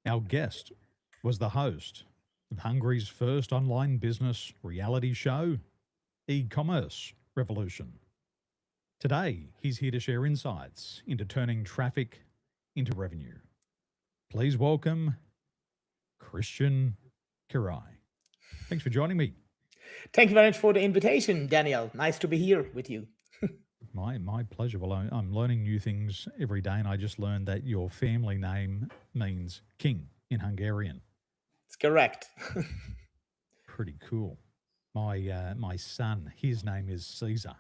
Our guest was the host of Hungary's first online business reality show, E-Commerce Revolution. Today, he's here to share insights into turning traffic into revenue. Please welcome Krisztián Király. Thanks for joining me. Thank you very much for the invitation, Daniel. Nice to be here with you. My pleasure. Well, I'm learning new things every day, and I just learned that your family name means king in Hungarian. It's correct. Pretty cool. My son, his name is Caesar,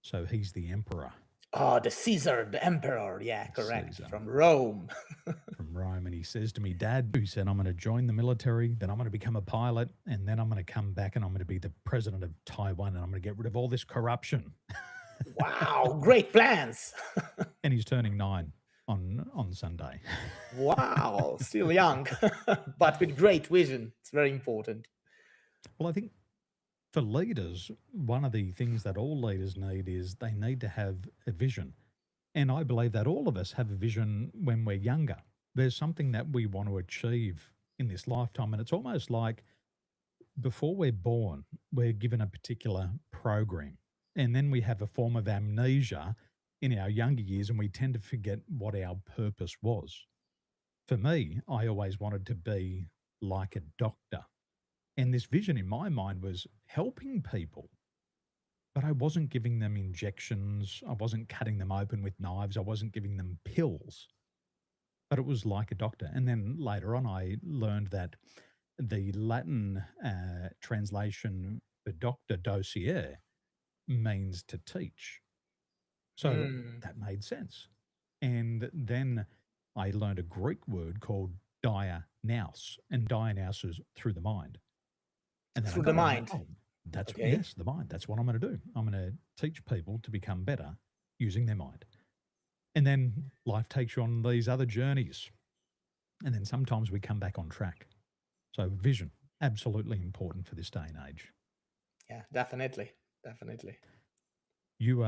so he's the emperor. Oh, the Caesar, the emperor. Yeah, correct. Caesar From Rome. from Rome, and he says to me, "Dad," he said, "I'm going to join the military, then I'm going to become a pilot, and then I'm going to come back and I'm going to be the president of Taiwan, and I'm going to get rid of all this corruption." Wow, great plans. And he's turning 9 on Sunday. Wow, still young, but with great vision. It's very important. Well, I think for leaders, one of the things that all leaders need is they need to have a vision. And I believe that all of us have a vision when we're younger. There's something that we want to achieve in this lifetime. And it's almost like before we're born, we're given a particular program. And then we have a form of amnesia in our younger years and we tend to forget what our purpose was. For me, I always wanted to be like a doctor. And this vision in my mind was helping people, but I wasn't giving them injections. I wasn't cutting them open with knives. I wasn't giving them pills, but it was like a doctor. And then later on, I learned that the Latin translation for doctor dossier means to teach. So Mm, that made sense. And then I learned a Greek word called dianaus, and dianaus is through the mind. And then I through the got it. I'm like, mind. oh, that's, Okay. yes, the mind. That's what I'm going to do. I'm going to teach people to become better using their mind. And then life takes you on these other journeys. And then sometimes we come back on track. So vision, absolutely important for this day and age. Yeah, definitely. Definitely. You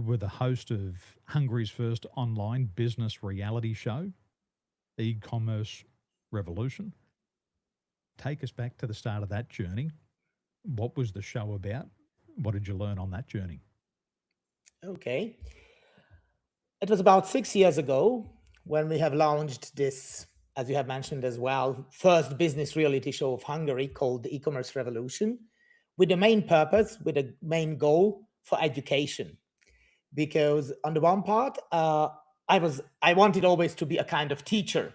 were the host of Hungary's first online business reality show, E-Commerce Revolution. Take us back to the start of that journey. What was the show about? What did you learn on that journey? Okay. It was about 6 years ago when we have launched this, as you have mentioned as well, first business reality show of Hungary called the E-Commerce Revolution, with the main purpose, with the main goal for education. Because on the one part, I wanted always to be a kind of teacher.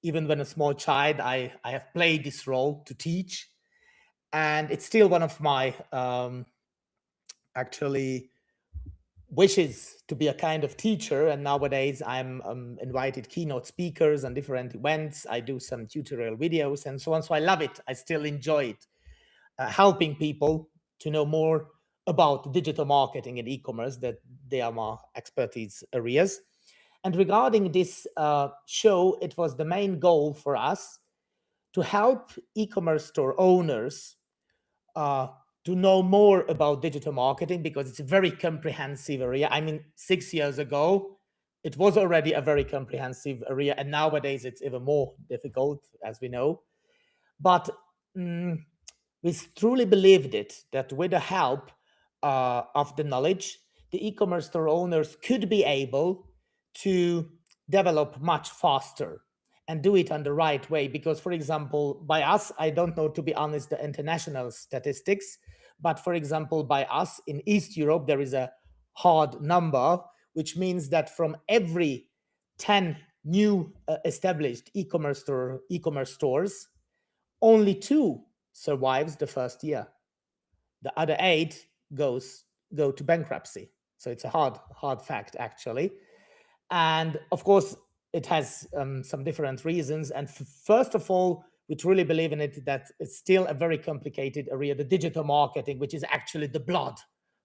Even when a small child, I have played this role to teach, and it's still one of my actually wishes to be a kind of teacher. And nowadays I'm invited keynote speakers and different events. I do some tutorial videos and so on, so I love it. I still enjoy it, helping people to know more about digital marketing and e-commerce, that they are my expertise areas. And regarding this show, it was the main goal for us to help e-commerce store owners uh, to know more about digital marketing, because it's a very comprehensive area. I mean, 6 years ago, it was already a very comprehensive area, and nowadays it's even more difficult, as we know. But mm, we truly believed it that with the help of the knowledge, the e-commerce store owners could be able to develop much faster and do it on the right way. Because, for example, by us, I don't know, to be honest, the international statistics, but for example, by us in East Europe, there is a hard number, which means that from every 10 new established e-commerce stores, only two survives the first year. The other eight go to bankruptcy. So it's a hard fact, actually. And of course, it has some different reasons. And first of all, we truly believe in it that it's still a very complicated area, the digital marketing, which is actually the blood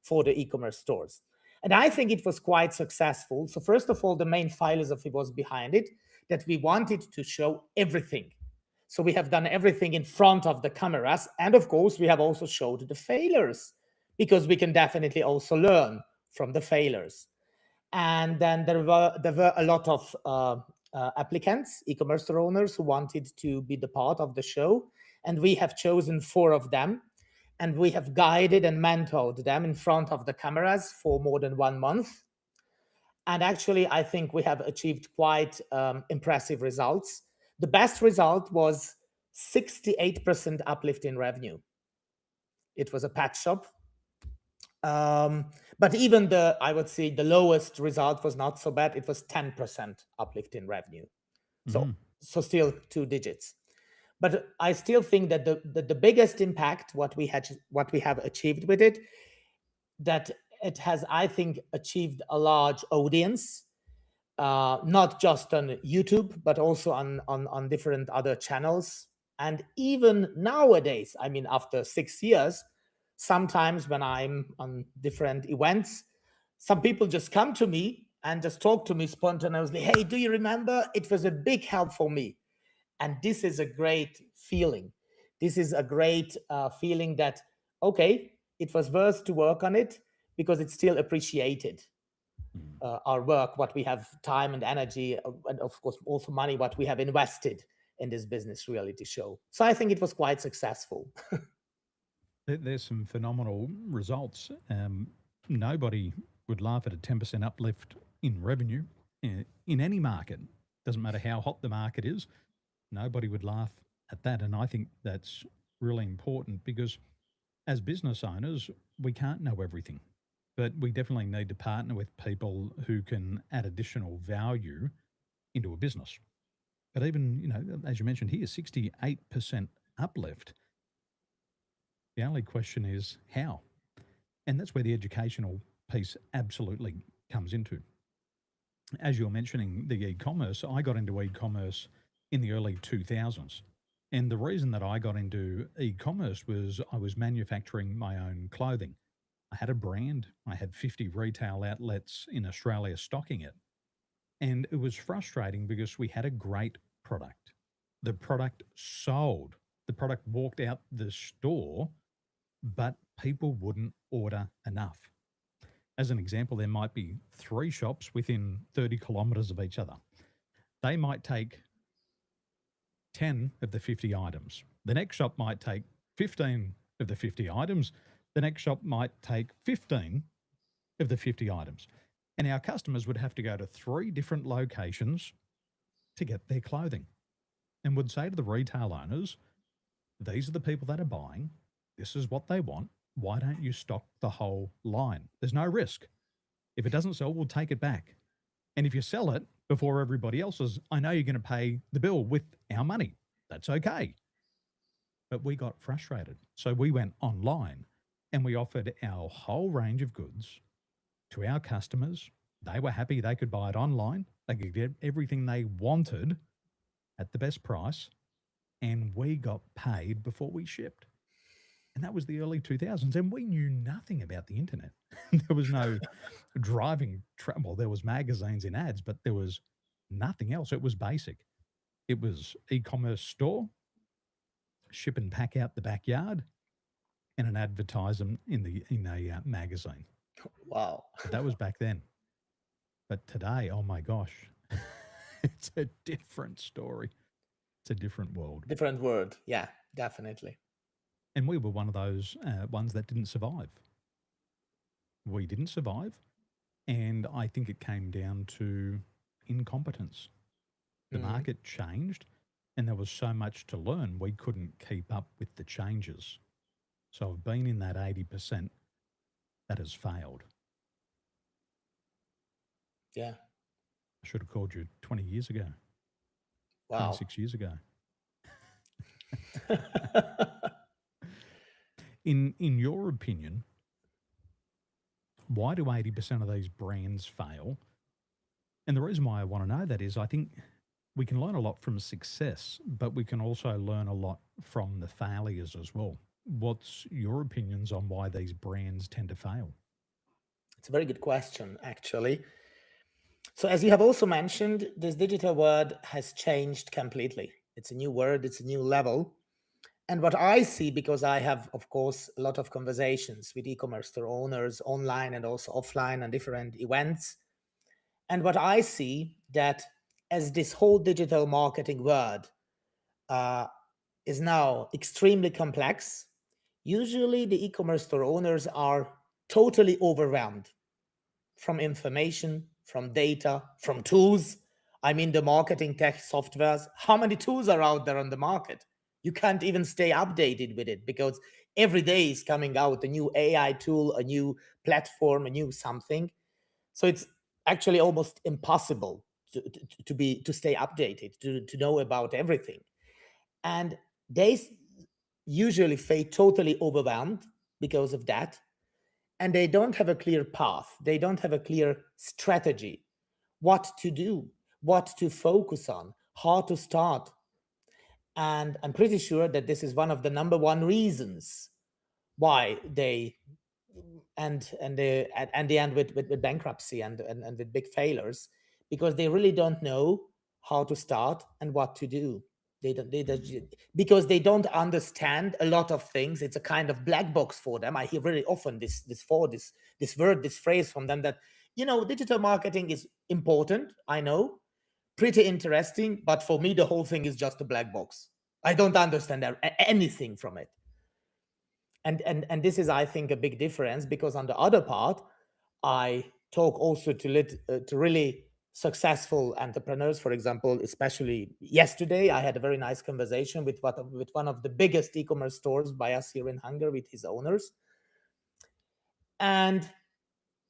for the e-commerce stores. And I think it was quite successful. So first of all, the main philosophy was behind it, that we wanted to show everything. So we have done everything in front of the cameras. And of course, we have also showed the failures, because we can definitely also learn from the failures. And then there were a lot of applicants, e-commerce store owners who wanted to be the part of the show. And we have chosen 4 of them. And we have guided and mentored them in front of the cameras for more than 1 month. And actually, I think we have achieved quite impressive results. The best result was 68% uplift in revenue. It was a pet shop. But even I would say the lowest result was not so bad. It was 10% uplift in revenue. So still 2 digits. But I still think that the biggest impact, what we have achieved with it, that it has, I think, achieved a large audience, not just on YouTube, but also on different other channels. And even nowadays, I mean, after 6 years, sometimes when I'm on different events, some people just come to me and just talk to me spontaneously. Hey, do you remember? It was a big help for me. And this is a great feeling. This is a great feeling that, okay, it was worth to work on it because it's still appreciated. Our work, what we have time and energy, and of course also money, what we have invested in this business reality show. So I think it was quite successful. There's some phenomenal results. Nobody would laugh at a 10% uplift in revenue in any market. Doesn't matter how hot the market is, nobody would laugh at that. And I think that's really important because as business owners, we can't know everything, but we definitely need to partner with people who can add additional value into a business. But even, as you mentioned here, 68% uplift. The only question is how? And that's where the educational piece absolutely comes into. As you're mentioning the e-commerce, I got into e-commerce in the early 2000s. And the reason that I got into e-commerce was I was manufacturing my own clothing. I had a brand, I had 50 retail outlets in Australia stocking it. And it was frustrating because we had a great product. The product sold, the product walked out the store, but people wouldn't order enough. As an example, there might be 3 shops within 30 kilometers of each other. They might take 10 of the 50 items. The next shop might take 15 of the 50 items. The next shop might take 15 of the 50 items. And our customers would have to go to 3 different locations to get their clothing and would say to the retail owners, these are the people that are buying. This is what they want. Why don't you stock the whole line? There's no risk. If it doesn't sell, we'll take it back. And if you sell it before everybody else's, I know you're going to pay the bill with our money. That's okay. But we got frustrated. So we went online and we offered our whole range of goods to our customers. They were happy they could buy it online. They could get everything they wanted at the best price. And we got paid before we shipped. And that was the early 2000s. And we knew nothing about the internet. There was no driving. Well, there was magazines and ads, but there was nothing else. It was basic. It was e-commerce store, ship and pack out the backyard, and an advertisement in a magazine. Wow. But that was back then. But today, oh my gosh, it's a different story. It's a different world. Different world. Yeah, definitely. And we were one of those ones that didn't survive. We didn't survive. And I think it came down to incompetence. The market changed and there was so much to learn, we couldn't keep up with the changes. So I've been in that 80% that has failed. Yeah. I should have called you 20 years ago. Wow. 26 years ago. In your opinion, why do 80% of these brands fail? And the reason why I want to know that is I think we can learn a lot from success, but we can also learn a lot from the failures as well. What's your opinions on why these brands tend to fail? It's a very good question, actually. So as you have also mentioned, this digital world has changed completely. It's a new word, it's a new level. And what I see, because I have, of course, a lot of conversations with e-commerce store owners online and also offline and different events. And what I see that as this whole digital marketing world is now extremely complex, usually the e-commerce store owners are totally overwhelmed from information, from data, from tools. I mean, the marketing tech softwares, how many tools are out there on the market? You can't even stay updated with it because every day is coming out a new AI tool, a new platform, a new something. So it's actually almost impossible to stay updated, to know about everything. And they usually feel totally overwhelmed because of that. And they don't have a clear path. They don't have a clear strategy, what to do, what to focus on, how to start. And I'm pretty sure that this is one of the number one reasons why they they end with bankruptcy and with big failures, because they really don't know how to start and what to do. Because they don't understand a lot of things. It's a kind of black box for them. I hear very often this phrase from them that, digital marketing is important, I know, pretty interesting, but for me the whole thing is just a black box. I don't understand anything from it. And this is, I think, a big difference, because on the other part, I talk also to really successful entrepreneurs. For example, especially yesterday, I had a very nice conversation with one of the biggest e-commerce stores by us here in Hungary, with his owners, and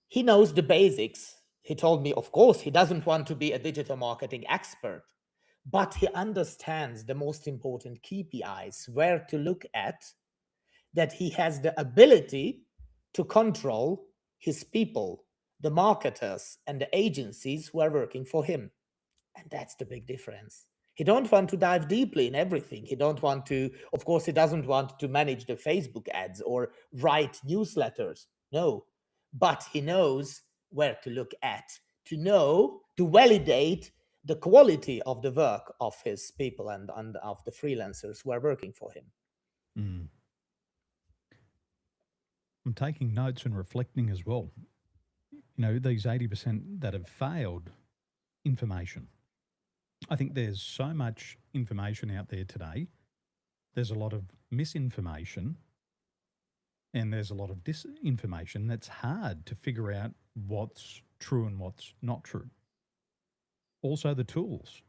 he knows the basics. He told me, of course, he doesn't want to be a digital marketing expert, but he understands the most important KPIs, where to look at, that he has the ability to control his people, the marketers and the agencies who are working for him. And that's the big difference. He don't want to dive deeply in everything. He don't want to, of course, he doesn't want to manage the Facebook ads or write newsletters. No, but he knows where to look at, to validate the quality of the work of his people and of the freelancers who are working for him. Mm. I'm taking notes and reflecting as well. These 80% that have failed, information. I think there's so much information out there today. There's a lot of misinformation and there's a lot of disinformation. That's hard to figure out what's true and what's not true. Also, the tools.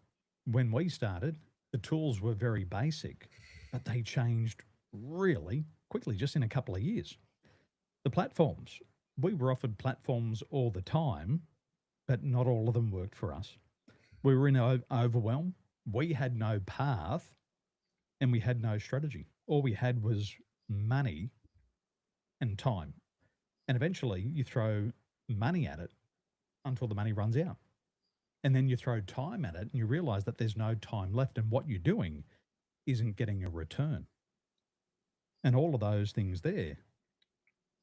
When we started, the tools were very basic, but they changed really quickly, just in a couple of years. The platforms. We were offered platforms all the time, but not all of them worked for us. We were in overwhelm. We had no path and we had no strategy. All we had was money and time. And eventually you throw money at it until the money runs out. And then you throw time at it and you realize that there's no time left and what you're doing isn't getting a return. And all of those things there,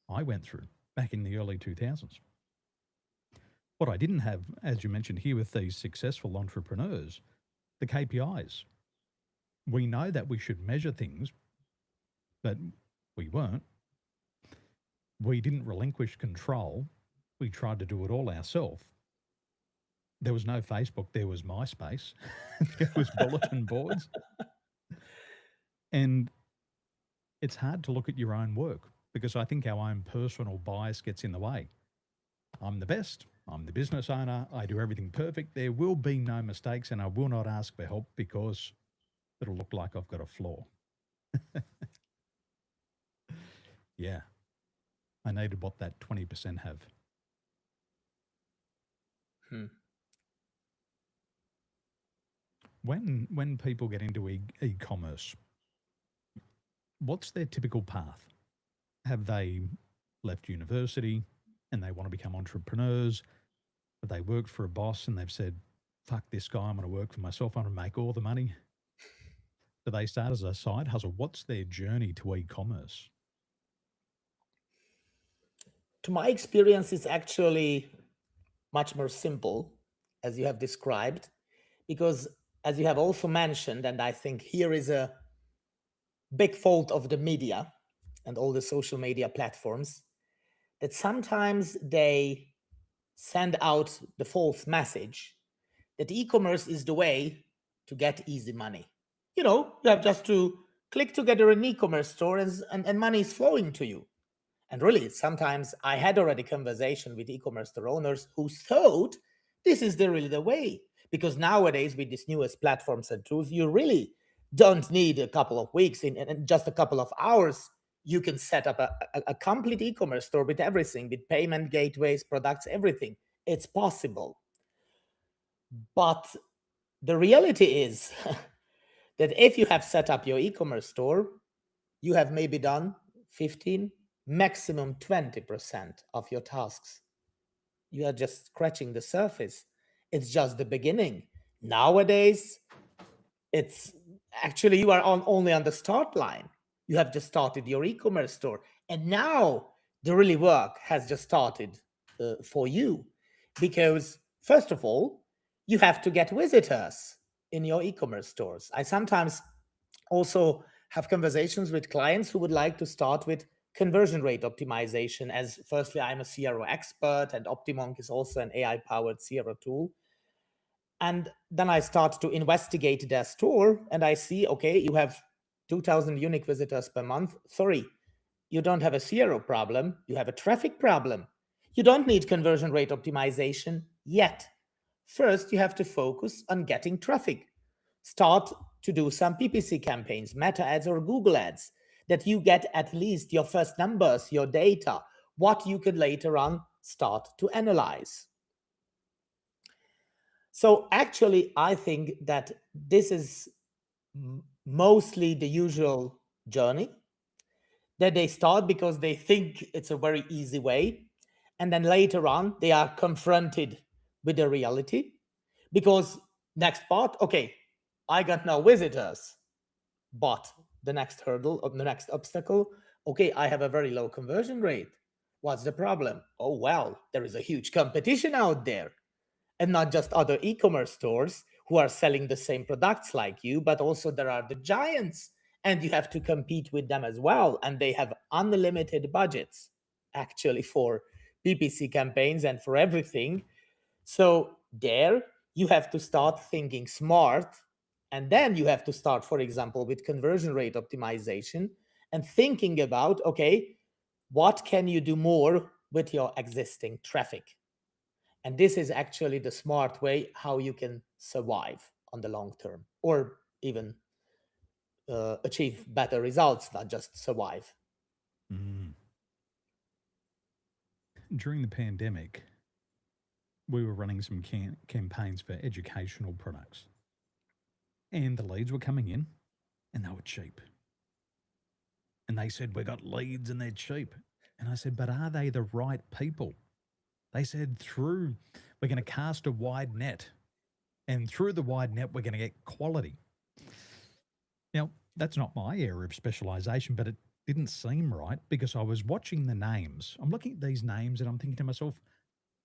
I went through back in the early 2000s. What I didn't have, as you mentioned here with these successful entrepreneurs, the KPIs. We know that we should measure things, but we weren't. We didn't relinquish control. We tried to do it all ourselves. There was no Facebook, there was MySpace, there was bulletin boards. And it's hard to look at your own work because I think our own personal bias gets in the way. I'm the best. I'm the business owner. I do everything perfect. There will be no mistakes and I will not ask for help because it'll look like I've got a flaw. Yeah. I needed what that 20% have. When people get into e-commerce, what's their typical path? Have they left university and they want to become entrepreneurs? Have they worked for a boss and they've said, fuck this guy, I'm going to work for myself, I'm going to make all the money? Do they start as a side hustle? What's their journey to e-commerce? To my experience, it's actually much more simple, as you have described, because as you have also mentioned, and I think here is a big fault of the media and all the social media platforms, that sometimes they send out the false message that e-commerce is the way to get easy money. You have just to click together an e-commerce store and money is flowing to you. And really, sometimes I had already conversation with e-commerce store owners who thought this is really the way. Because nowadays, with these newest platforms and tools, you really don't need a couple of weeks. In just a couple of hours, you can set up a complete e-commerce store with everything, with payment gateways, products, everything. It's possible. But the reality is that if you have set up your e-commerce store, you have maybe done 15, maximum 20% of your tasks. You are just scratching the surface. It's just the beginning. Nowadays, it's actually you are only on the start line. You have just started your e-commerce store, and now the really work has just started for you, because first of all, you have to get visitors in your e-commerce stores. I sometimes also have conversations with clients who would like to start with conversion rate optimization, as firstly I'm a CRO expert and Optimonk is also an AI powered CRO tool. And then I start to investigate their store and I see, okay, you have 2000 unique visitors per month. Sorry, you don't have a CRO problem, you have a traffic problem. You don't need conversion rate optimization yet. First, you have to focus on getting traffic. Start to do some PPC campaigns, Meta ads or Google ads, that you get at least your first numbers, your data, what you can later on start to analyze. So actually, I think that this is mostly the usual journey, that they start because they think it's a very easy way. And then later on, they are confronted with the reality, because next part, okay, I got no visitors, but the next hurdle or the next obstacle, okay, I have a very low conversion rate. What's the problem? Oh, well, there is a huge competition out there. And not just other e-commerce stores who are selling the same products like you, but also there are the giants, and you have to compete with them as well. And they have unlimited budgets actually for PPC campaigns and for everything. So there you have to start thinking smart. And then you have to start, for example, with conversion rate optimization and thinking about, okay, what can you do more with your existing traffic? And this is actually the smart way how you can survive on the long term, or even achieve better results, not just survive. Mm. During the pandemic, we were running some campaigns for educational products, and the leads were coming in and they were cheap. And they said, "We got leads and they're cheap." And I said, "But are they the right people?" They said, we're going to cast a wide net. And through the wide net, we're going to get quality. Now, that's not my area of specialization, but it didn't seem right because I was watching the names. I'm looking at these names and I'm thinking to myself,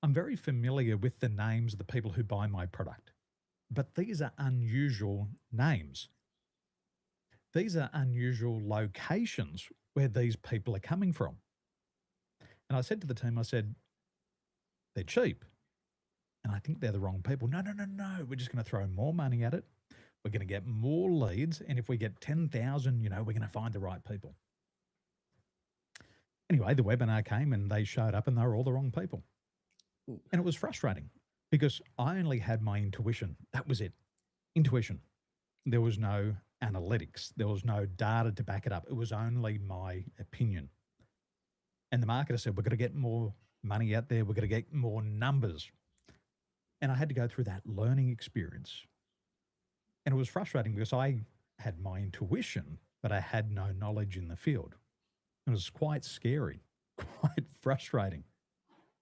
I'm very familiar with the names of the people who buy my product, but these are unusual names. These are unusual locations where these people are coming from. And I said to the team, I said, they're cheap. And I think they're the wrong people. No, no, no, no. We're just going to throw more money at it. We're going to get more leads. And if we get 10,000, we're going to find the right people. Anyway, the webinar came and they showed up and they were all the wrong people. Ooh. And it was frustrating because I only had my intuition. That was it. Intuition. There was no analytics. There was no data to back it up. It was only my opinion. And the marketer said, we're going to get more money out there. We're going to get more numbers. And I had to go through that learning experience. And it was frustrating because I had my intuition, but I had no knowledge in the field. It was quite scary, quite frustrating.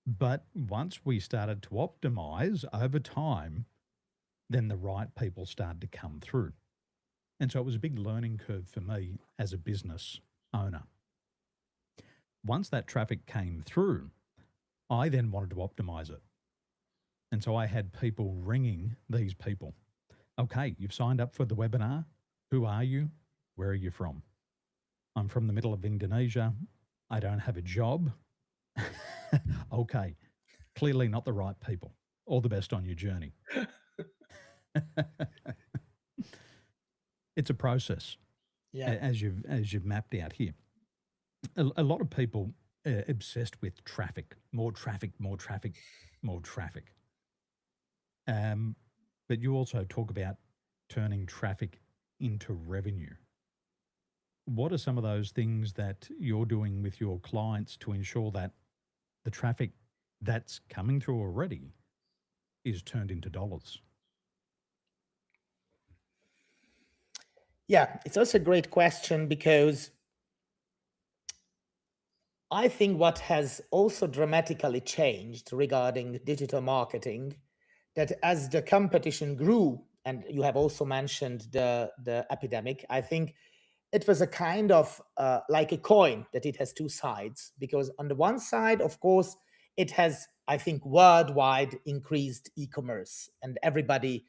But once we started to optimize over time, then the right people started to come through. And so it was a big learning curve for me as a business owner. Once that traffic came through, I then wanted to optimize it. And so I had people ringing these people. Okay, you've signed up for the webinar. Who are you? Where are you from? I'm from the middle of Indonesia. I don't have a job. Okay, clearly not the right people. All the best on your journey. It's a process, Yeah. as you've mapped out here. A lot of people are obsessed with traffic, more traffic, more traffic, more traffic. Um, but you also talk about turning traffic into revenue. What are some of those things that you're doing with your clients to ensure that the traffic that's coming through already is turned into dollars? Yeah, it's also a great question because I think what has also dramatically changed regarding digital marketing, that as the competition grew, and you have also mentioned the epidemic, I think it was a kind of like a coin, that it has two sides. Because on the one side, of course, it has, I think, worldwide increased e-commerce, and everybody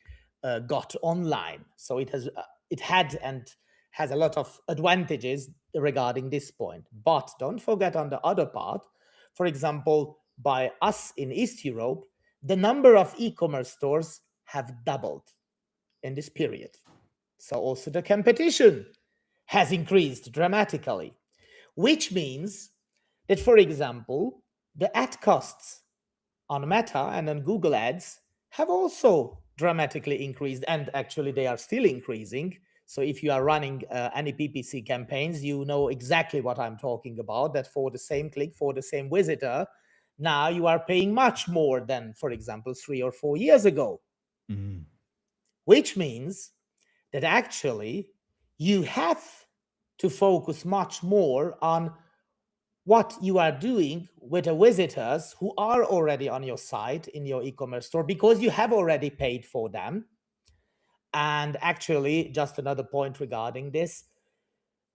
got online. So it had and has a lot of advantages regarding this point. But don't forget, on the other part, for example, by us in East Europe, the number of e-commerce stores have doubled in this period. So also the competition has increased dramatically, which means that, for example, the ad costs on Meta and on Google Ads have also dramatically increased, and actually they are still increasing. So if you are running any PPC campaigns, you know exactly what I'm talking about, that for the same click, for the same visitor, now you are paying much more than, for example, 3 or 4 years ago, Mm. which means that actually you have to focus much more on what you are doing with the visitors who are already on your site in your e-commerce store, because you have already paid for them. And actually, just another point regarding this,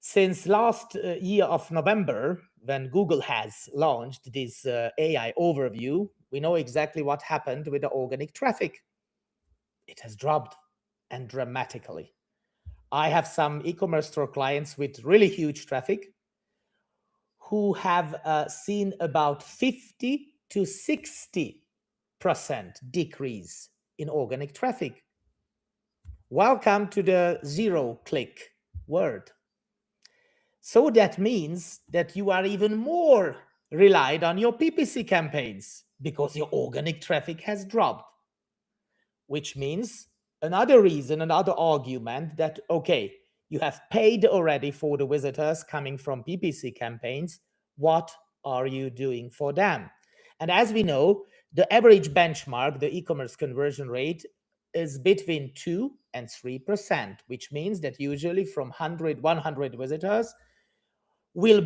since last year of November, when Google has launched this AI overview, we know exactly what happened with the organic traffic. It has dropped, and dramatically. I have some e-commerce store clients with really huge traffic who have seen about 50 to 60% decrease in organic traffic. Welcome to the zero click world. So that means that you are even more relied on your PPC campaigns because your organic traffic has dropped, which means another reason, another argument that, okay, you have paid already for the visitors coming from PPC campaigns. What are you doing for them? And as we know, the average benchmark, the e-commerce conversion rate, is between 2 and 3%, which means that usually from 100 visitors, will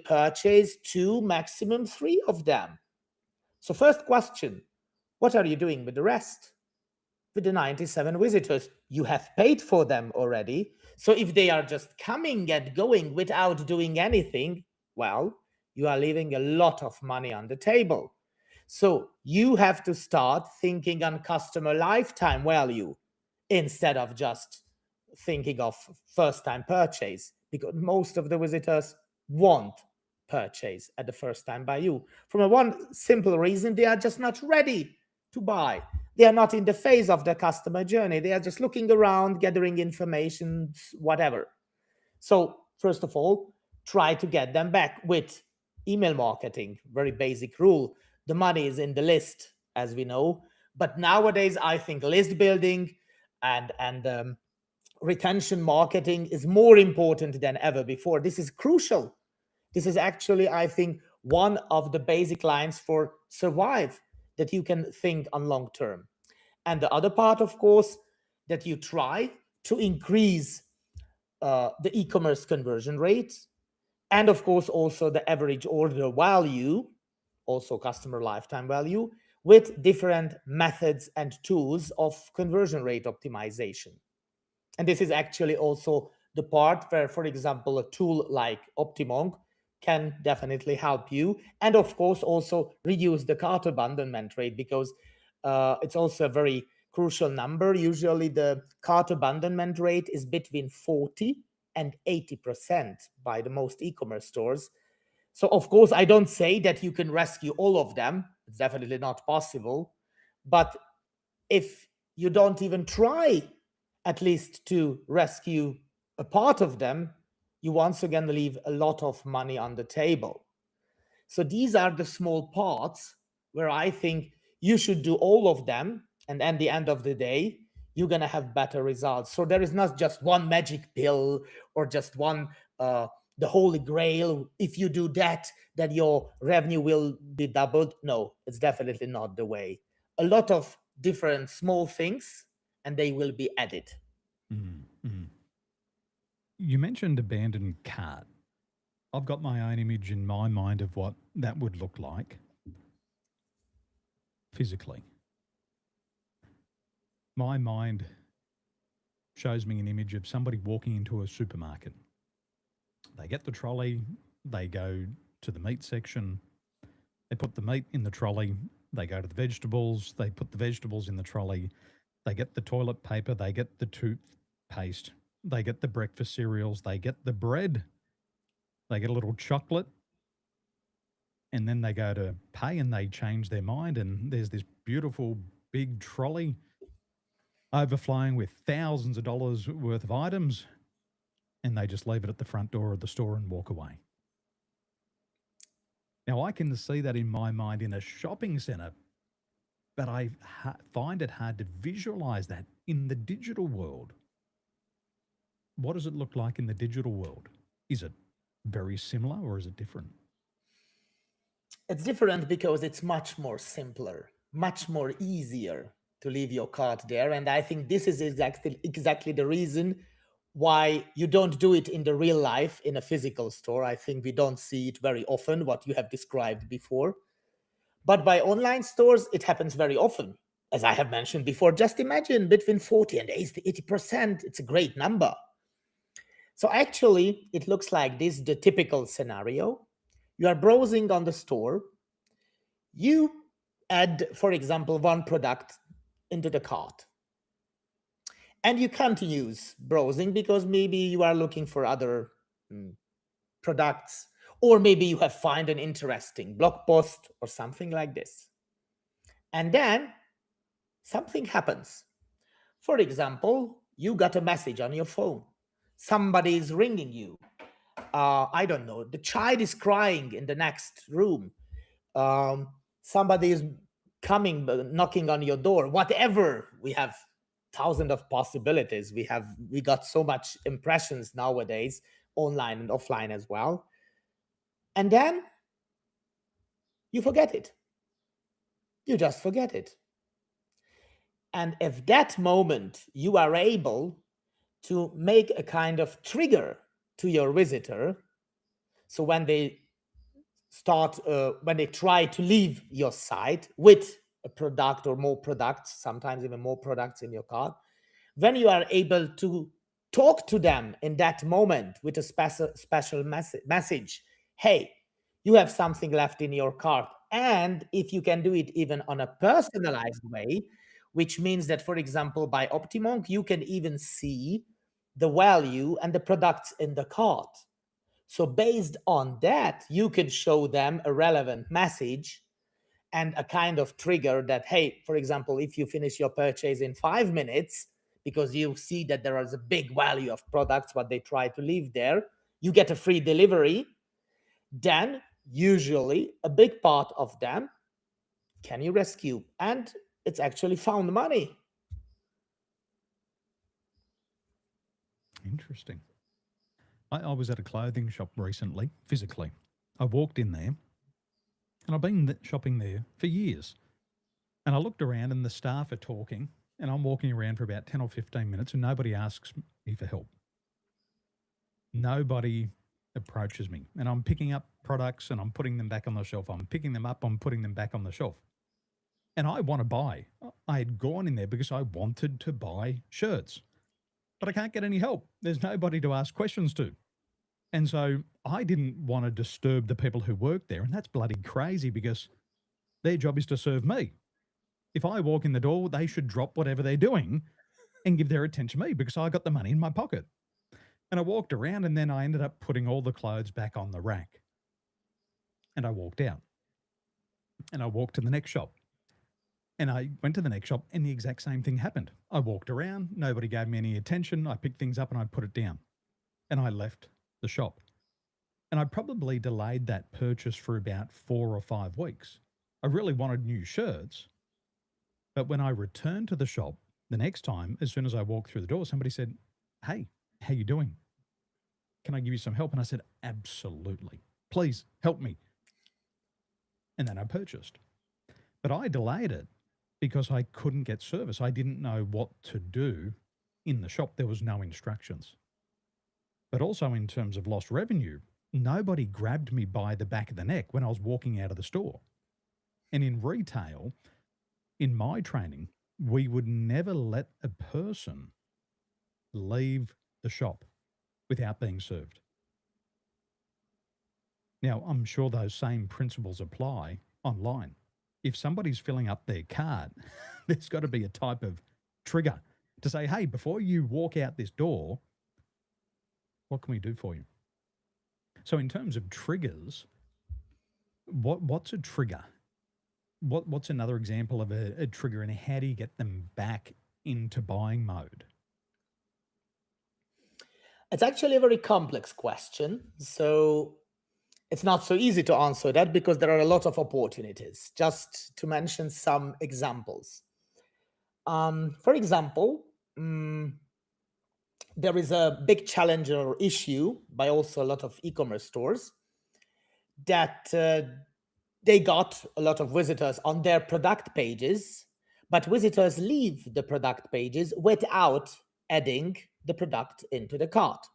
purchase 2, maximum 3 of them. So first question, what are you doing with the rest? With the 97 visitors, you have paid for them already. So if they are just coming and going without doing anything, well, you are leaving a lot of money on the table. So you have to start thinking on customer lifetime value instead of just thinking of first time purchase, because most of the visitors won't purchase at the first time by you. From a one simple reason, they are just not ready to buy. They are not in the phase of the customer journey. They are just looking around, gathering information, whatever. So first of all, try to get them back with email marketing. Very basic rule. The money is in the list, as we know. But nowadays, I think list building and retention marketing is more important than ever before. This is crucial. This is actually, I think, one of the basic lines for survive that you can think on long term. And the other part, of course, that you try to increase the e-commerce conversion rate, and of course also the average order value, also customer lifetime value, with different methods and tools of conversion rate optimization. And this is actually also the part where, for example, a tool like Optimonk can definitely help you. And of course, also reduce the cart abandonment rate, because it's also a very crucial number. Usually, the cart abandonment rate is between 40 and 80% by the most e commerce stores. So, of course, I don't say that you can rescue all of them. It's definitely not possible. But if you don't even try at least to rescue a part of them, you once again leave a lot of money on the table. So these are the small parts where I think you should do all of them. And at the end of the day, you're going to have better results. So there is not just one magic pill or just one, the holy grail. If you do that, that your revenue will be doubled. No, it's definitely not the way. A lot of different small things and they will be added. Mm. You mentioned abandoned cart. I've got my own image in my mind of what that would look like physically. My mind shows me an image of somebody walking into a supermarket. They get the trolley, they go to the meat section, they put the meat in the trolley, they go to the vegetables, they put the vegetables in the trolley, they get the toilet paper, they get the toothpaste, they get the breakfast cereals, they get the bread, they get a little chocolate, and then they go to pay and they change their mind, and there's this beautiful big trolley overflowing with thousands of dollars worth of items, and they just leave it at the front door of the store and walk away. Now, I can see that in my mind in a shopping center, but I find it hard to visualize that in the digital world. What does it look like in the digital world? Is it very similar or is it different? It's different because it's much more simpler, much more easier to leave your card there. And I think this is exactly the reason why you don't do it in the real life in a physical store. I think we don't see it very often, what you have described before. But by online stores, it happens very often. As I have mentioned before, just imagine between 40 and 80%. It's a great number. So actually, it looks like this, the typical scenario. You are browsing on the store. You add, for example, one product into the cart. And you continue browsing because maybe you are looking for other products, or maybe you have found an interesting blog post or something like this. And then something happens. For example, you got a message on your phone. Somebody is ringing you. I don't know. The child is crying in the next room. Somebody is coming, knocking on your door. Whatever, we have thousands of possibilities. We got so much impressions nowadays, online and offline as well. And then you forget it. You just forget it. And if that moment you are able to make a kind of trigger to your visitor, so when they try to leave your site with a product or more products, sometimes even more products in your cart, when you are able to talk to them in that moment with a special message, hey, you have something left in your cart. And if you can do it even on a personalized way, which means that, for example, by Optimonk, you can even see the value and the products in the cart. So based on that, you can show them a relevant message and a kind of trigger that, hey, for example, if you finish your purchase in 5 minutes, because you see that there is a big value of products, what they try to leave there, you get a free delivery. Then usually a big part of them can you rescue, and it's actually found money. Interesting. I was at a clothing shop recently, physically. I walked in there, and I've been shopping there for years. And I looked around, and the staff are talking, and I'm walking around for about 10 or 15 minutes, and nobody asks me for help. Nobody approaches me, and I'm picking up products and I'm putting them back on the shelf. I'm picking them up, I'm putting them back on the shelf. And I want to buy. I had gone in there because I wanted to buy shirts, but I can't get any help. There's nobody to ask questions to. And so I didn't want to disturb the people who work there. And that's bloody crazy because their job is to serve me. If I walk in the door, they should drop whatever they're doing and give their attention to me because I got the money in my pocket. And I walked around, and then I ended up putting all the clothes back on the rack. And I walked out. And I walked to the next shop. And I went to the next shop and the exact same thing happened. I walked around, nobody gave me any attention. I picked things up and I put it down and I left the shop. And I probably delayed that purchase for about 4 or 5 weeks. I really wanted new shirts. But when I returned to the shop the next time, as soon as I walked through the door, somebody said, "Hey, how you doing? Can I give you some help?" And I said, "Absolutely. Please help me." And then I purchased. But I delayed it because I couldn't get service. I didn't know what to do in the shop. There was no instructions. But also in terms of lost revenue, nobody grabbed me by the back of the neck when I was walking out of the store. And in retail, in my training, we would never let a person leave the shop without being served. Now, I'm sure those same principles apply online. If somebody's filling up their cart, there's got to be a type of trigger to say, "Hey, before you walk out this door, what can we do for you?" So in terms of triggers, what's a trigger? What's another example of a trigger, and how do you get them back into buying mode? It's actually a very complex question. So it's not so easy to answer that because there are a lot of opportunities. Just to mention some examples. For example, there is a big challenge or issue by also a lot of e-commerce stores that they got a lot of visitors on their product pages, but visitors leave the product pages without adding the product into the cart.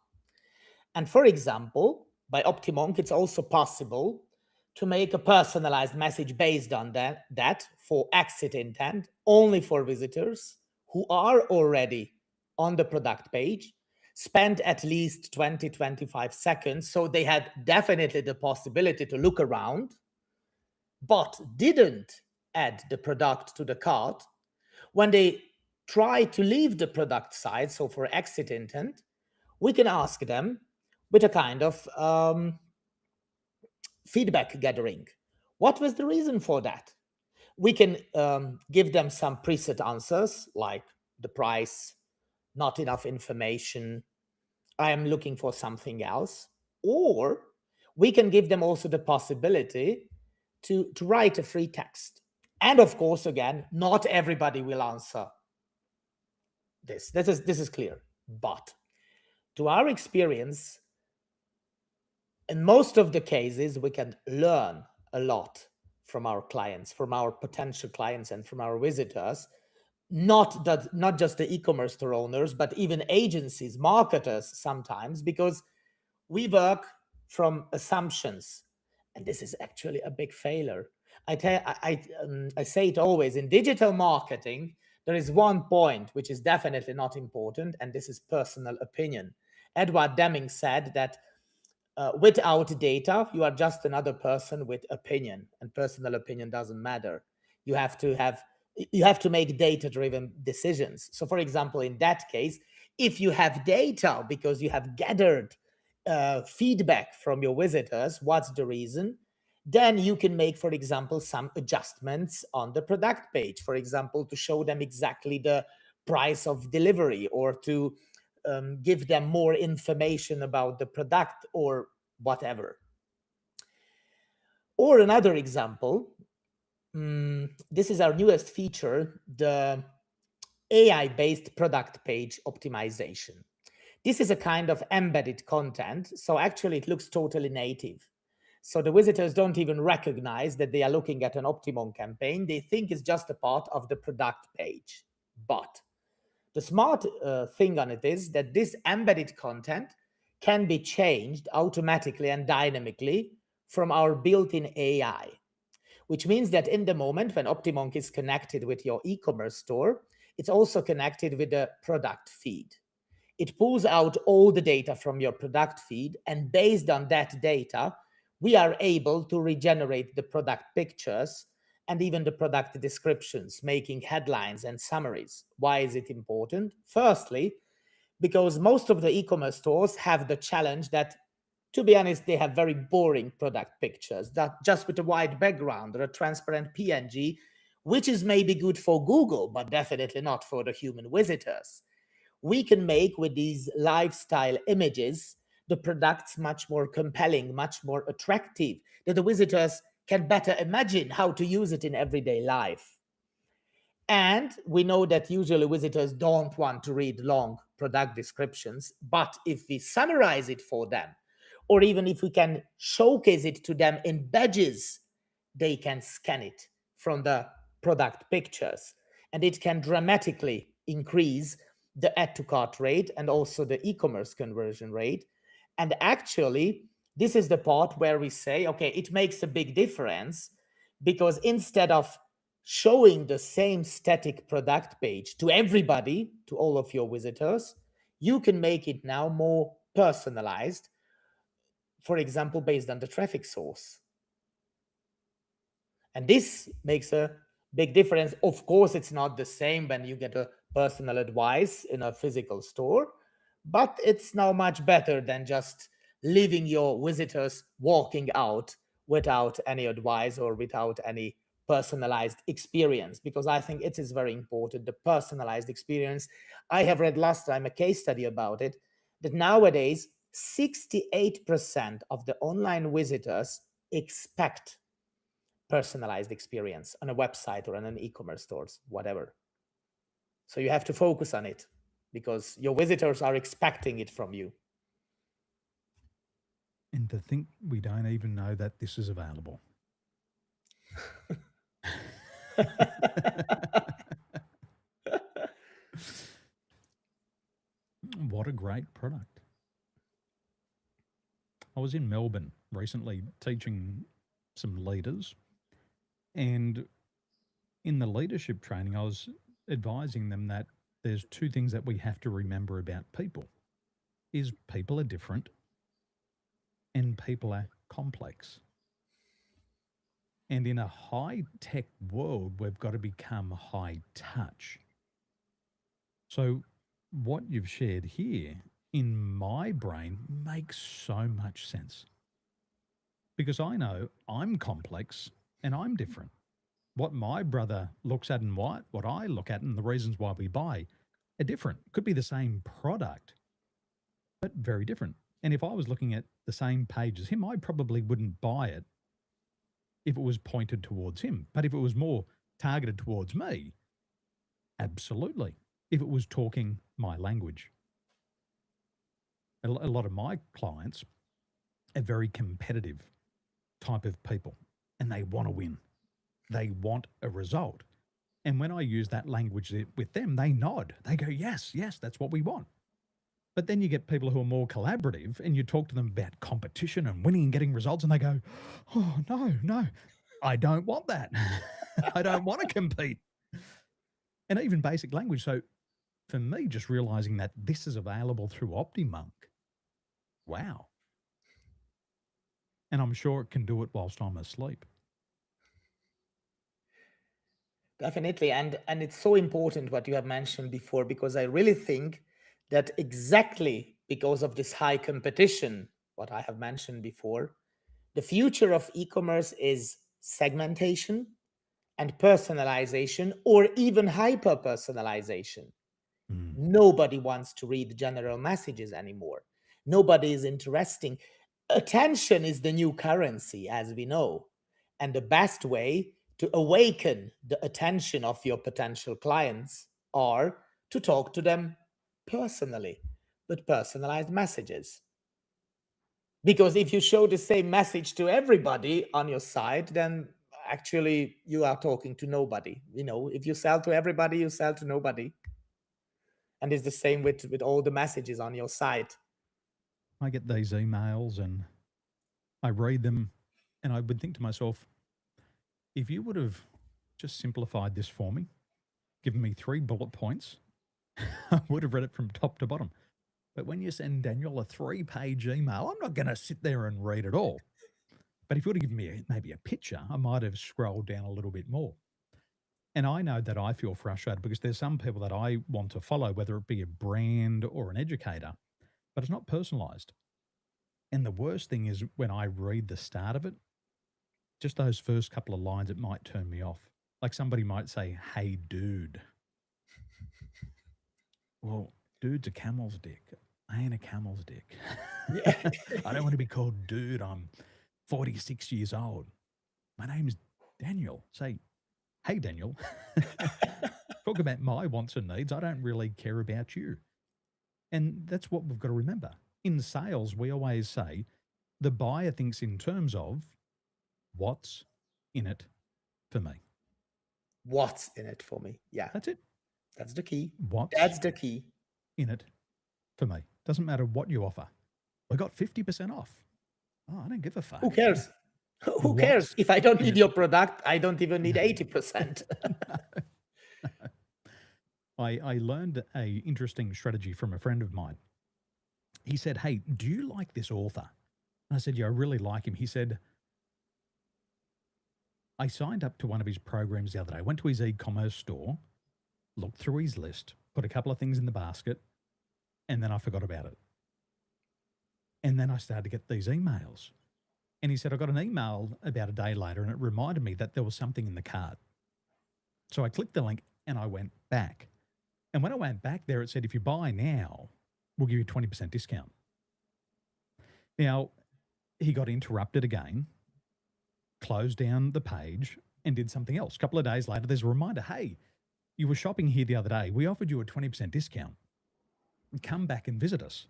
And for example, by Optimonk, it's also possible to make a personalized message based on that for exit intent only for visitors who are already on the product page, spent at least 20-25 seconds, so they had definitely the possibility to look around, but didn't add the product to the cart. When they try to leave the product site, so for exit intent, we can ask them with a kind of feedback gathering. What was the reason for that? We can give them some preset answers like the price, not enough information, I am looking for something else. Or we can give them also the possibility to write a free text. And of course, again, not everybody will answer this. This is clear. But to our experience, in most of the cases, we can learn a lot from our clients, from our potential clients, and from our visitors. Not just the e-commerce store owners, but even agencies, marketers sometimes, because we work from assumptions, and this is actually a big failure. I say it always in digital marketing. There is one point which is definitely not important, and this is personal opinion. Edward Deming said that without data, you are just another person with opinion, and personal opinion doesn't matter. You have to make data-driven decisions. So, for example, in that case, if you have data because you have gathered feedback from your visitors, what's the reason? Then you can make, for example, some adjustments on the product page, for example, to show them exactly the price of delivery, or to give them more information about the product or whatever. Or another example, this is our newest feature, the AI-based product page optimization. This is a kind of embedded content, so actually it looks totally native. So the visitors don't even recognize that they are looking at an Optimum campaign. They think it's just a part of the product page. But the smart thing on it is that this embedded content can be changed automatically and dynamically from our built-in AI, which means that in the moment when Optimonk is connected with your e-commerce store, it's also connected with the product feed. It pulls out all the data from your product feed, and based on that data, we are able to regenerate the product pictures and even the product descriptions, making headlines and summaries. Why is it important? Firstly, because most of the e-commerce stores have the challenge that, to be honest, they have very boring product pictures that just with a white background or a transparent PNG, which is maybe good for Google, but definitely not for the human visitors. We can make with these lifestyle images the products much more compelling, much more attractive, that the visitors can better imagine how to use it in everyday life. And we know that usually visitors don't want to read long product descriptions, but if we summarize it for them, or even if we can showcase it to them in badges, they can scan it from the product pictures. And it can dramatically increase the add to cart rate and also the e commerce conversion rate. And actually, this is the part where we say, okay, it makes a big difference because instead of showing the same static product page to everybody, to all of your visitors, you can make it now more personalized, for example, based on the traffic source. And this makes a big difference. Of course, it's not the same when you get a personal advice in a physical store, but it's now much better than just leaving your visitors walking out without any advice or without any personalized experience, because I think it is very important, the personalized experience. I have read last time a case study about it, that nowadays 68% of the online visitors expect personalized experience on a website or on an e-commerce stores, whatever. So you have to focus on it because your visitors are expecting it from you. And to think we don't even know that this is available. What a great product. I was in Melbourne recently teaching some leaders, and in the leadership training, I was advising them that there's two things that we have to remember about people is people are different and people are complex. And in a high tech world, we've got to become high touch. So, what you've shared here in my brain makes so much sense because I know I'm complex and I'm different. What my brother looks at and what I look at and the reasons why we buy are different. Could be the same product, but very different. And if I was looking at the same page as him, I probably wouldn't buy it if it was pointed towards him. But if it was more targeted towards me, absolutely. If it was talking my language. A lot of my clients are very competitive type of people and they want to win. They want a result. And when I use that language with them, they nod. They go, yes, yes, that's what we want. But then you get people who are more collaborative and you talk to them about competition and winning and getting results, and they go, oh, no, no, I don't want that. I don't want to compete. And even basic language. So for me, just realizing that this is available through OptiMonk, wow. And I'm sure it can do it whilst I'm asleep. Definitely. And it's so important what you have mentioned before, because I really think that exactly because of this high competition, what I have mentioned before, the future of e-commerce is segmentation and personalization, or even hyper personalization. Nobody wants to read general messages anymore. Nobody is interesting. Attention is the new currency, as we know. And the best way to awaken the attention of your potential clients are to talk to them personally with personalized messages. Because if you show the same message to everybody on your site, then actually you are talking to nobody. You know, if you sell to everybody, you sell to nobody. And it's the same with all the messages on your site. I get these emails and I read them and I would think to myself, if you would have just simplified this for me, given me 3 bullet points, I would have read it from top to bottom. But when you send Daniel a 3-page email, I'm not going to sit there and read it all. But if you would have given me maybe a picture, I might have scrolled down a little bit more. And I know that I feel frustrated because there's some people that I want to follow, whether it be a brand or an educator, but it's not personalized. And the worst thing is when I read the start of it, just those first couple of lines, it might turn me off. Like somebody might say, "Hey, dude." Well, dude's a camel's dick. I ain't a camel's dick. Yeah. I don't want to be called dude. I'm 46 years old. My name's Daniel. Say, "Hey, Daniel." Talk about my wants and needs. I don't really care about you. And that's what we've got to remember. In sales, we always say the buyer thinks in terms of what's in it for me. What's in it for me? Yeah, That's it. that's the key. What's That's the key. in it for me? Doesn't matter what you offer. I got 50% off. Oh, I don't give a fuck. Who cares? Who What's cares? If I don't in need it? your product, I don't even need 80%. I learned a interesting strategy from a friend of mine. He said, "Hey, do you like this author?" And I said, "Yeah, I really like him." He said, "I signed up to one of his programs the other day, went to his e-commerce store, looked through his list, put a couple of things in the basket, and then I forgot about it. And then I started to get these emails." And he said, "I got an email about a day later and it reminded me that there was something in the cart. So I clicked the link and I went back. And when I went back there, it said, if you buy now, we'll give you a 20% discount." Now, he got interrupted again, closed down the page, and did something else. A couple of days later, there's a reminder, "Hey, you were shopping here the other day. We offered you a 20% discount. Come back and visit us."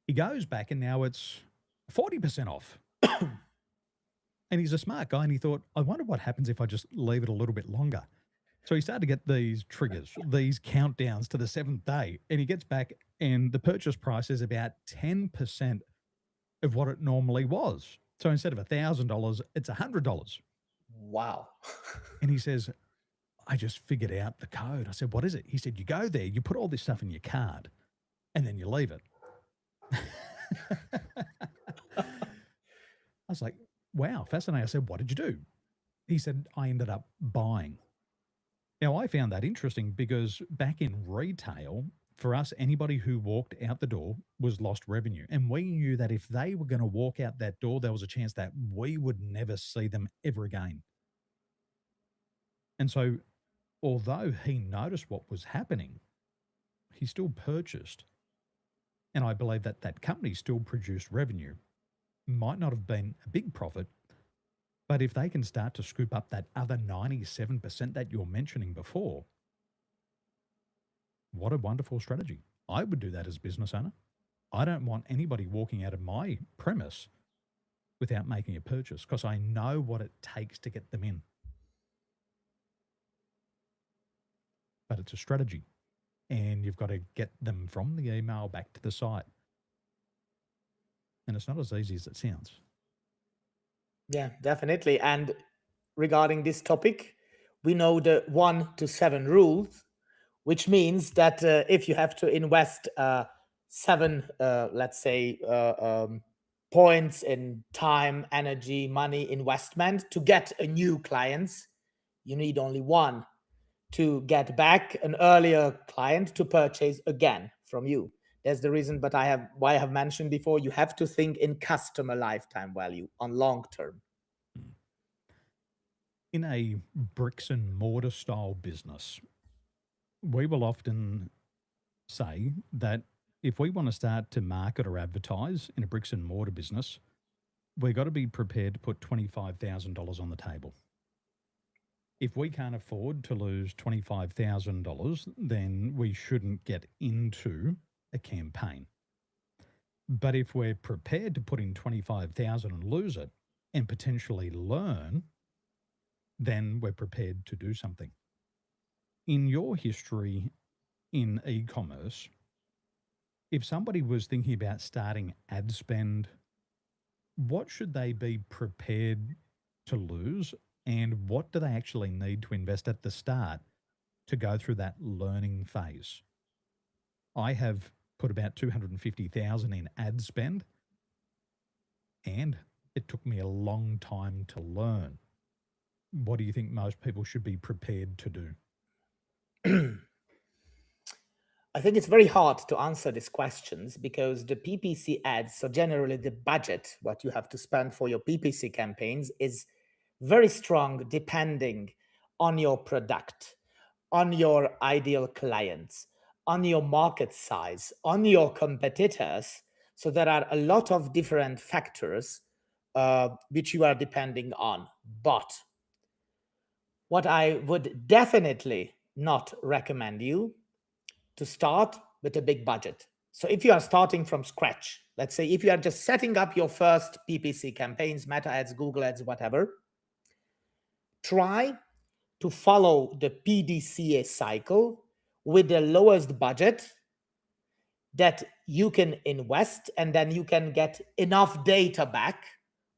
He goes back and now it's 40% off. And he's a smart guy and he thought, I wonder what happens if I just leave it a little bit longer. So he started to get these triggers, these countdowns to the 7th day, and he gets back and the purchase price is about 10% of what it normally was. So instead of $1,000, it's $100. Wow. And he says, "I just figured out the code." I said, "What is it?" He said, "You go there, you put all this stuff in your card, and then you leave it." I was like, wow, fascinating. I said, "What did you do?" He said, "I ended up buying." Now, I found that interesting because back in retail, for us, anybody who walked out the door was lost revenue. And we knew that if they were going to walk out that door, there was a chance that we would never see them ever again. And so, although he noticed what was happening, he still purchased. And I believe that that company still produced revenue. Might not have been a big profit, but if they can start to scoop up that other 97% that you're mentioning before, what a wonderful strategy. I would do that as a business owner. I don't want anybody walking out of my premise without making a purchase because I know what it takes to get them in. But it's a strategy, and you've got to get them from the email back to the site. And it's not as easy as it sounds. Yeah, definitely. And regarding this topic, we know the 1 to 7 rules, which means that if you have to invest 7, let's say, points in time, energy, money, investment to get a new clients, you need only 1 to get back an earlier client to purchase again from you. That's the reason, but why I have mentioned before, you have to think in customer lifetime value on long term. In a bricks and mortar style business, we will often say that if we want to start to market or advertise in a bricks and mortar business, we've got to be prepared to put $25,000 on the table. If we can't afford to lose $25,000, then we shouldn't get into a campaign. But if we're prepared to put in $25,000 and lose it and potentially learn, then we're prepared to do something. In your history in e-commerce, if somebody was thinking about starting ad spend, what should they be prepared to lose? And what do they actually need to invest at the start to go through that learning phase? I have put about 250,000 in ad spend, and it took me a long time to learn. What do you think most people should be prepared to do? I think it's very hard to answer these questions because the PPC ads, so generally the budget, what you have to spend for your PPC campaigns, is very strong depending on your product, on your ideal clients, on your market size, on your competitors. So there are a lot of different factors which you are depending on. But what I would definitely not recommend you to start with a big budget. So if you are starting from scratch, let's say if you are just setting up your first PPC campaigns, Meta ads, Google ads, whatever, try to follow the PDCA cycle with the lowest budget that you can invest, and then you can get enough data back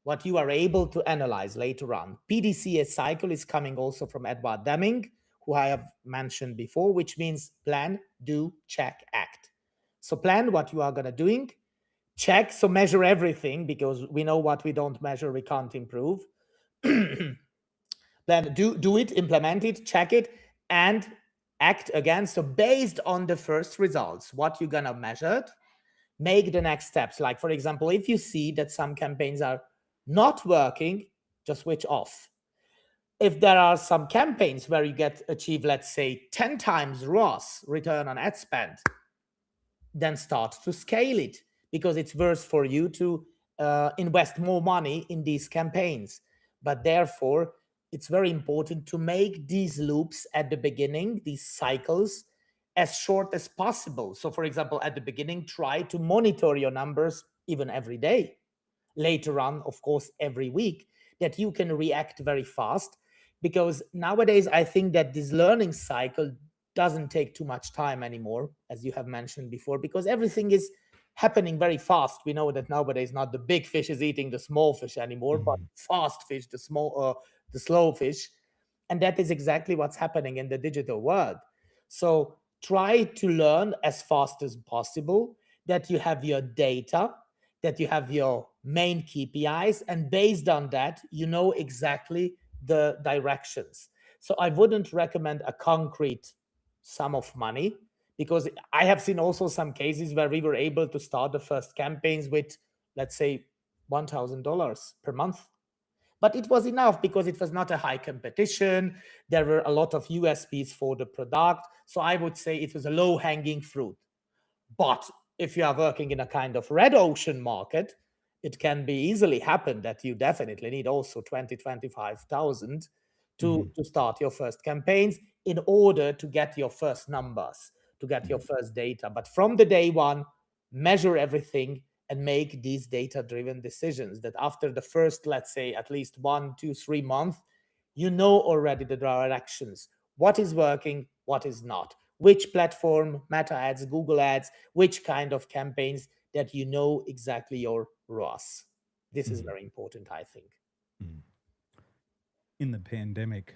what you are able to analyze later on. PDCA cycle is coming also from Edward Deming, who I have mentioned before, which means plan, do, check, act. So plan what you are going to doing, check, so measure everything, because we know what we don't measure, we can't improve. Then do it, implement it, check it, and act again. So based on the first results, what you're going to measure, make the next steps. Like, for example, if you see that some campaigns are not working, just switch off. If there are some campaigns where you achieve, let's say, 10 times ROAS, return on ad spend, then start to scale it, because it's worth for you to invest more money in these campaigns. But therefore, it's very important to make these loops at the beginning, these cycles, as short as possible. So, for example, at the beginning, try to monitor your numbers even every day. Later on, of course, every week, that you can react very fast. Because nowadays, I think that this learning cycle doesn't take too much time anymore, as you have mentioned before, because everything is happening very fast. We know that nowadays not the big fish is eating the small fish anymore, but fast fish, the slow fish. And that is exactly what's happening in the digital world. So try to learn as fast as possible, that you have your data, that you have your main KPIs, and based on that, you know exactly the directions. So I wouldn't recommend a concrete sum of money, because I have seen also some cases where we were able to start the first campaigns with, let's say, $1,000 per month. But it was enough because it was not a high competition. There were a lot of USPs for the product. So I would say it was a low hanging fruit. But if you are working in a kind of red ocean market, it can be easily happen that you definitely need also 20, 25,000 to start your first campaigns in order to get your first numbers, to get your first data. But from the day one, measure everything and make these data-driven decisions, that after the first, let's say, at least 1, 2, 3 months, you know already the directions. What is working, what is not. Which platform, Meta ads, Google ads, which kind of campaigns, that you know exactly your ROAS. This is very important, I think. In the pandemic,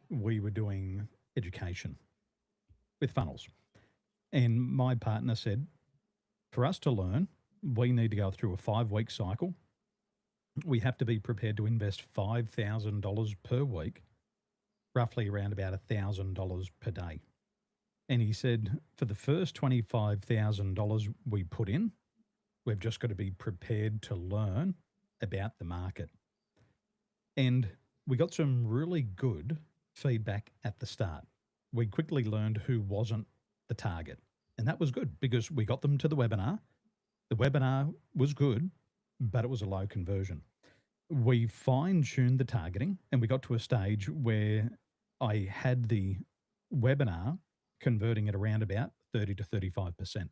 we were doing education with funnels. And my partner said, for us to learn, we need to go through a 5-week cycle. We have to be prepared to invest $5,000 per week, roughly around about $1,000 per day. And he said, for the first $25,000 we put in, we've just got to be prepared to learn about the market. And we got some really good feedback at the start. We quickly learned who wasn't the target. And that was good because we got them to the webinar. The webinar was good, but it was a low conversion. We fine-tuned the targeting, and we got to a stage where I had the webinar converting at around about 30 to 35%.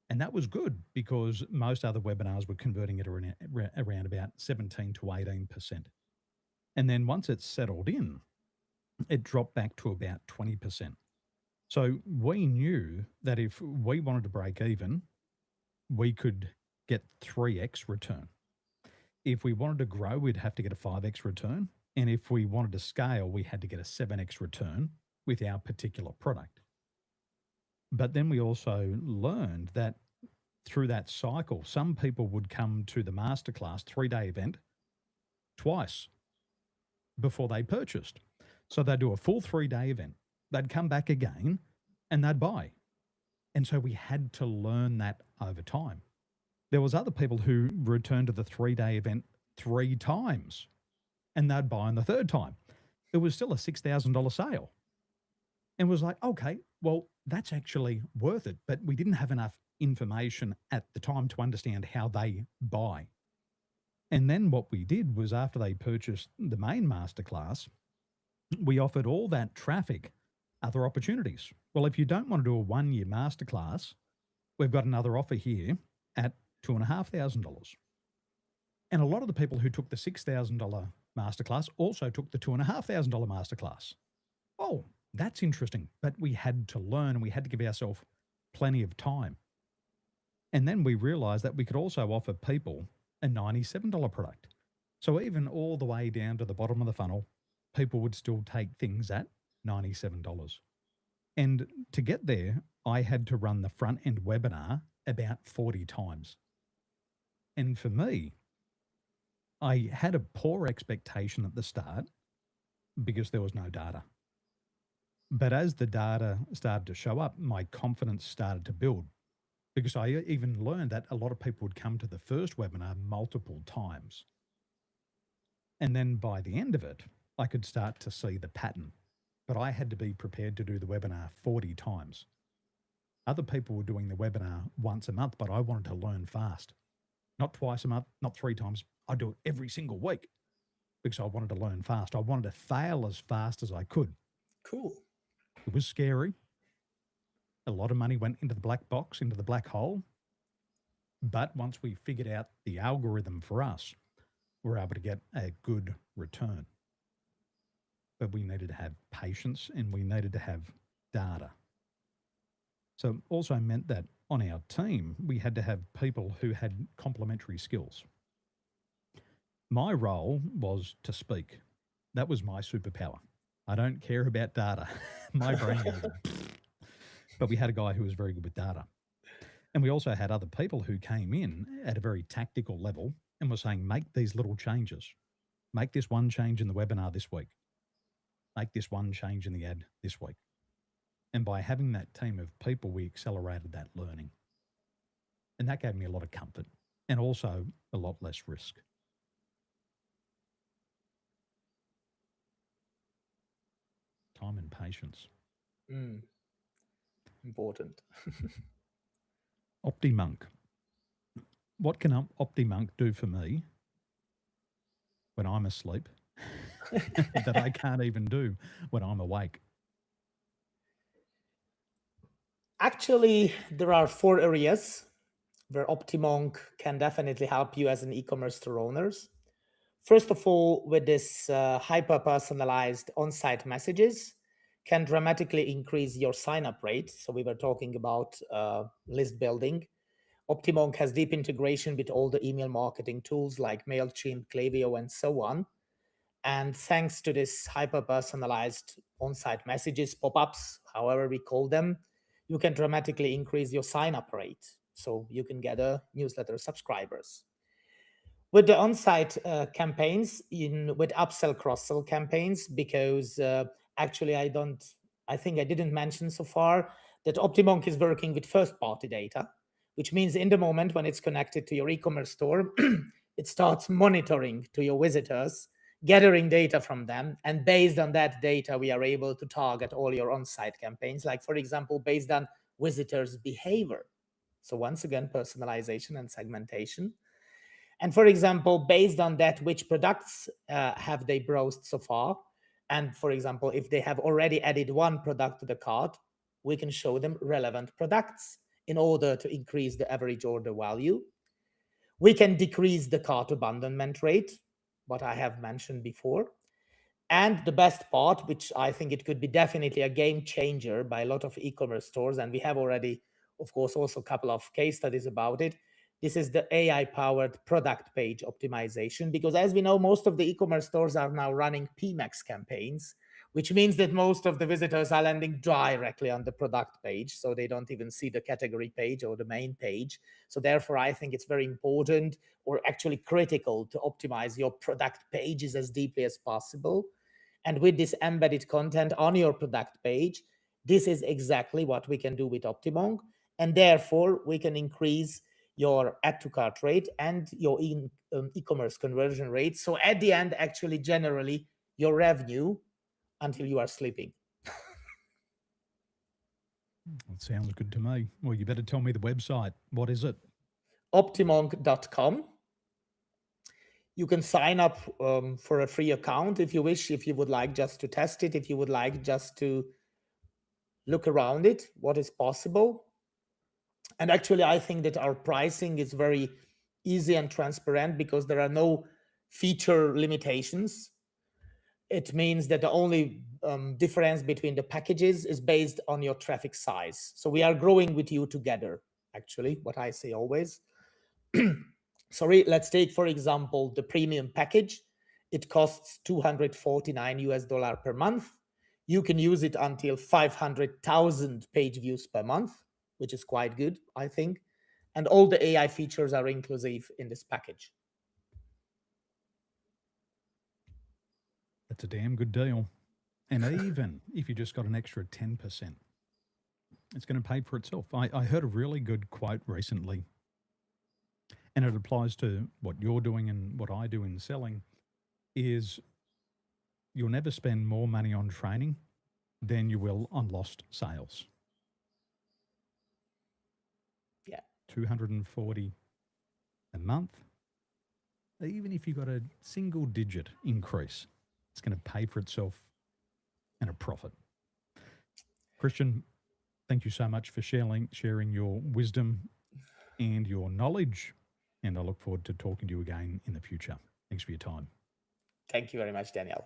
And that was good because most other webinars were converting at around about 17 to 18%. And then once it settled in, it dropped back to about 20%. So we knew that if we wanted to break even, we could get 3x return. If we wanted to grow, we'd have to get a 5x return. And if we wanted to scale, we had to get a 7x return with our particular product. But then we also learned that through that cycle, some people would come to the masterclass 3-day event twice before they purchased. So they'd do a full 3-day event. They'd come back again and they'd buy. And so we had to learn that over time. There was other people who returned to the 3-day event 3 times and they'd buy on the 3rd time. it was still a $6,000 sale. And was like, okay, well, that's actually worth it. But we didn't have enough information at the time to understand how they buy. And then what we did was, after they purchased the main masterclass, we offered all that traffic other opportunities. Well, if you don't want to do a 1-year masterclass, we've got another offer here at $2,500. And a lot of the people who took the $6,000 masterclass also took the $2,500 masterclass. Oh, that's interesting. But we had to learn, and we had to give ourselves plenty of time. And then we realized that we could also offer people a $97 product. So even all the way down to the bottom of the funnel, people would still take things at $97. And to get there, I had to run the front end webinar about 40 times. And for me, I had a poor expectation at the start because there was no data. But as the data started to show up, my confidence started to build, because I even learned that a lot of people would come to the first webinar multiple times. And then by the end of it, I could start to see the pattern. But I had to be prepared to do the webinar 40 times. Other people were doing the webinar once a month, but I wanted to learn fast. Not twice a month, not 3 times. I do it every single week because I wanted to learn fast. I wanted to fail as fast as I could. Cool. It was scary. A lot of money went into the black box, into the black hole. But once we figured out the algorithm for us, we were able to get a good return. But we needed to have patience, and we needed to have data. So it also meant that on our team, we had to have people who had complementary skills. My role was to speak. That was my superpower. I don't care about data. My brain goes, but we had a guy who was very good with data. And we also had other people who came in at a very tactical level and were saying, make these little changes. Make this one change in the webinar this week. Make this one change in the ad this week. And by having that team of people, we accelerated that learning. And that gave me a lot of comfort and also a lot less risk. Time and patience. Important. OptiMonk. What can OptiMonk do for me when I'm asleep that I can't even do when I'm awake? Actually, there are 4 areas where OptiMonk can definitely help you as an e-commerce store owners. First of all, with this hyper-personalized on-site messages can dramatically increase your sign-up rate. So we were talking about list building. OptiMonk has deep integration with all the email marketing tools like MailChimp, Klaviyo, and so on. And thanks to this hyper-personalized on-site messages, pop-ups, however we call them, you can dramatically increase your sign-up rate. So you can get a newsletter subscribers. With the on-site campaigns, with upsell, cross-sell campaigns, because actually I think I didn't mention so far that OptiMonk is working with first-party data, which means in the moment when it's connected to your e-commerce store, it starts monitoring to your visitors, gathering data from them, and based on that data, we are able to target all your on-site campaigns, like, for example, based on visitors' behavior. So once again, personalization and segmentation. And for example, based on that, which products have they browsed so far? And for example, if they have already added one product to the cart, we can show them relevant products in order to increase the average order value. We can decrease the cart abandonment rate, what I have mentioned before. And the best part, which I think it could be definitely a game changer by a lot of e-commerce stores, and we have already, of course, also a couple of case studies about it. This is the AI-powered product page optimization, because as we know, most of the e-commerce stores are now running PMAX campaigns, which means that most of the visitors are landing directly on the product page, so they don't even see the category page or the main page. So therefore, I think it's very important, or actually critical, to optimize your product pages as deeply as possible. And with this embedded content on your product page, this is exactly what we can do with OptiMonk. And therefore, we can increase your add to cart rate and your e-commerce conversion rate. So at the end, actually, generally, your revenue until you are sleeping. That sounds good to me. Well, you better tell me the website. What is it? Optimonk.com. You can sign up for a free account if you wish, if you would like just to test it, if you would like just to look around it, what is possible. And actually, I think that our pricing is very easy and transparent because there are no feature limitations. It means that the only difference between the packages is based on your traffic size. So we are growing with you together, actually, what I say always. Sorry, let's take, for example, the premium package. It costs $249 per month. You can use it until 500,000 page views per month, which is quite good, I think. And all the AI features are inclusive in this package. That's a damn good deal. And even if you just got an extra 10%, it's going to pay for itself. I heard a really good quote recently, and it applies to what you're doing and what I do in selling, is you'll never spend more money on training than you will on lost sales. Yeah. 240 a month. Even if you got a single digit increase, it's going to pay for itself and a profit. Krisztián, thank you so much for sharing your wisdom and your knowledge. And I look forward to talking to you again in the future. Thanks for your time. Thank you very much, Daniel.